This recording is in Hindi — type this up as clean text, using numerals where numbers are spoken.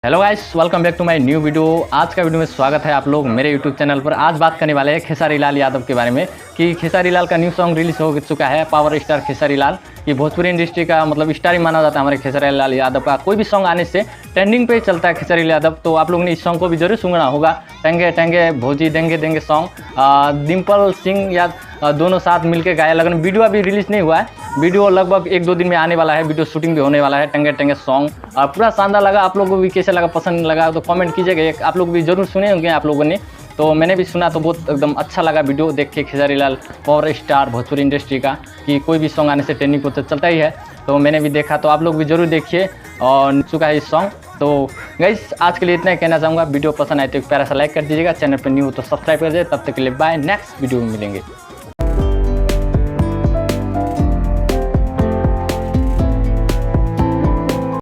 Hello guys, welcome back to my new video. आज का वीडियो में स्वागत है आप लोग मेरे यूट्यूब चैनल पर। आज बात करने वाले हैं खेसारी लाल यादव के बारे में कि खेसारी लाल का न्यू सॉन्ग रिलीज हो चुका है, पावर स्टार खेसारी लाल। ये भोजपुरी इंडस्ट्री का मतलब स्टार ही माना जाता है हमारे खेसारी लाल यादव का। कोई भी सॉन्ग आने से ट्रेंडिंग पे चलता है खेसारी लाल यादव, तो आप लोगों ने इस सॉन्ग को भी जरूर सुनना होगा। टंगे टंगे भोजी देंगे देंगे सॉन्ग डिम्पल सिंह या दोनों साथ मिलकर गाया, लेकिन वीडियो अभी रिलीज नहीं हुआ है। वीडियो लगभग 1-2 दिन में आने वाला है, वीडियो शूटिंग भी होने वाला है। टंगे टंगे सॉन्ग पूरा शानदार लगा। आप लोगों को भी कैसे लगा, पसंद लगा तो कमेंट कीजिएगा। एक आप लोग भी जरूर सुने होंगे आप लोगों ने, तो मैंने भी सुना तो बहुत एकदम अच्छा लगा वीडियो देख के। Khesari Lal power star Bhojpuri industry का कि कोई भी सॉन्ग आने से ट्रेंडिंग को तो चलता ही है, तो मैंने भी देखा। तो आप लोग भी जरूर देखिए और चुका है इस सॉन्ग। तो गाइस आज के लिए इतना ही कहना चाहूँगा। वीडियो पसंद आए तो एक प्यारा सा लाइक कर दीजिएगा। चैनल पर न्यू हो तो सब्सक्राइब कर दीजिए। तब तक के लिए बाय, नेक्स्ट वीडियो में मिलेंगे।